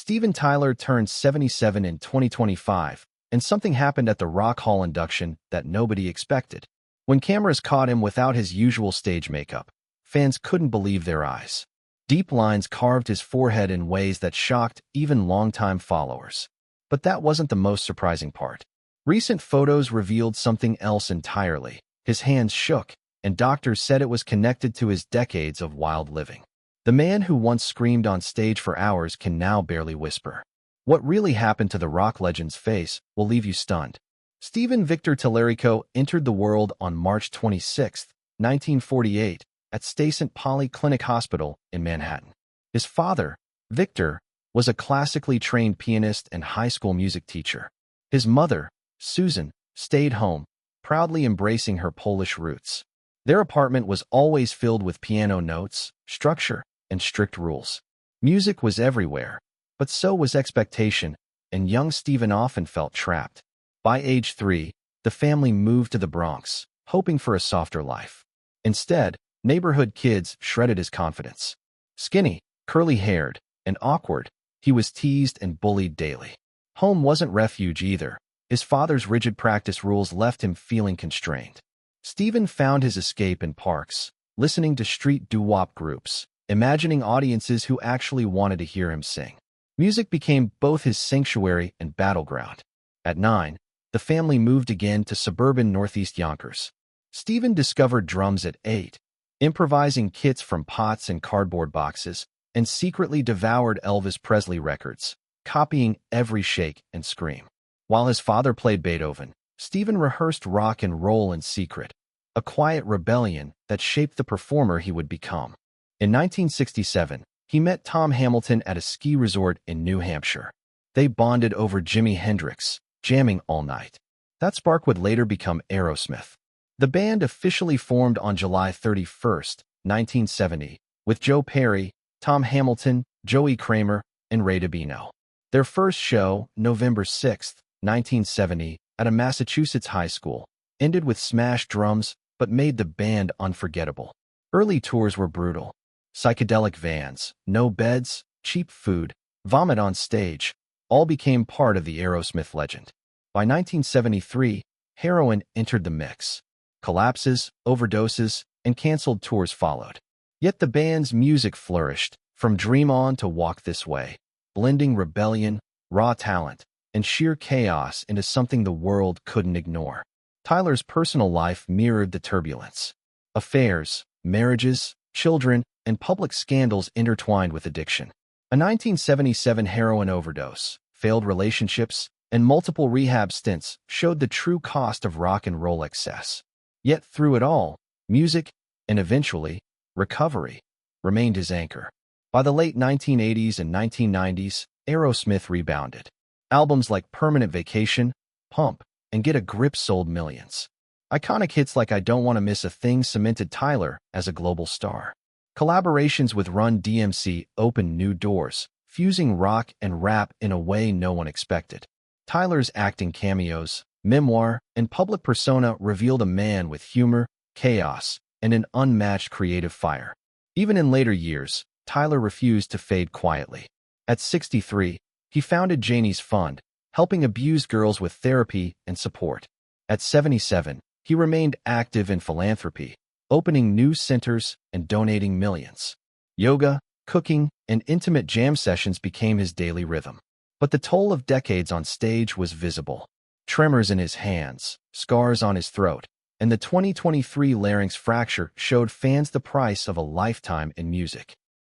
Steven Tyler turned 77 in 2025, and something happened at the Rock Hall induction that nobody expected. When cameras caught him without his usual stage makeup, fans couldn't believe their eyes. Deep lines carved his forehead in ways that shocked even longtime followers. But that wasn't the most surprising part. Recent photos revealed something else entirely. His hands shook, and doctors said it was connected to his decades of wild living. The man who once screamed on stage for hours can now barely whisper. What really happened to the rock legend's face will leave you stunned. Stephen Victor Tallarico entered the world on March 26, 1948, at Stuyvesant Polyclinic Hospital in Manhattan. His father, Victor, was a classically trained pianist and high school music teacher. His mother, Susan, stayed home, proudly embracing her Polish roots. Their apartment was always filled with piano notes, structure, and strict rules. Music was everywhere, but so was expectation, and young Stephen often felt trapped. By age 3, the family moved to the Bronx, hoping for a softer life. Instead, neighborhood kids shredded his confidence. Skinny, curly-haired, and awkward, he was teased and bullied daily. Home wasn't refuge either. His father's rigid practice rules left him feeling constrained. Stephen found his escape in parks, listening to street doo-wop groups, imagining audiences who actually wanted to hear him sing. Music became both his sanctuary and battleground. At 9, the family moved again to suburban Northeast Yonkers. Stephen discovered drums at 8, improvising kits from pots and cardboard boxes, and secretly devoured Elvis Presley records, copying every shake and scream. While his father played Beethoven, Stephen rehearsed rock and roll in secret, a quiet rebellion that shaped the performer he would become. In 1967, he met Tom Hamilton at a ski resort in New Hampshire. They bonded over Jimi Hendrix, jamming all night. That spark would later become Aerosmith. The band officially formed on July 31, 1970, with Joe Perry, Tom Hamilton, Joey Kramer, and Ray Dabino. Their first show, November 6, 1970, at a Massachusetts high school, ended with smashed drums but made the band unforgettable. Early tours were brutal. Psychedelic vans, no beds, cheap food, vomit on stage, all became part of the Aerosmith legend. By 1973, heroin entered the mix. Collapses, overdoses, and canceled tours followed. Yet the band's music flourished, from Dream On to Walk This Way, blending rebellion, raw talent, and sheer chaos into something the world couldn't ignore. Tyler's personal life mirrored the turbulence. Affairs, marriages, children, and public scandals intertwined with addiction. A 1977 heroin overdose, failed relationships, and multiple rehab stints showed the true cost of rock and roll excess. Yet through it all, music, and eventually, recovery, remained his anchor. By the late 1980s and 1990s, Aerosmith rebounded. Albums like Permanent Vacation, Pump, and Get a Grip sold millions. Iconic hits like I Don't Want to Miss a Thing cemented Tyler as a global star. Collaborations with Run DMC opened new doors, fusing rock and rap in a way no one expected. Tyler's acting cameos, memoir, and public persona revealed a man with humor, chaos, and an unmatched creative fire. Even in later years, Tyler refused to fade quietly. At 63, he founded Janie's Fund, helping abused girls with therapy and support. At 77, he remained active in philanthropy, opening new centers and donating millions. Yoga, cooking, and intimate jam sessions became his daily rhythm. But the toll of decades on stage was visible. Tremors in his hands, scars on his throat, and the 2023 larynx fracture showed fans the price of a lifetime in music.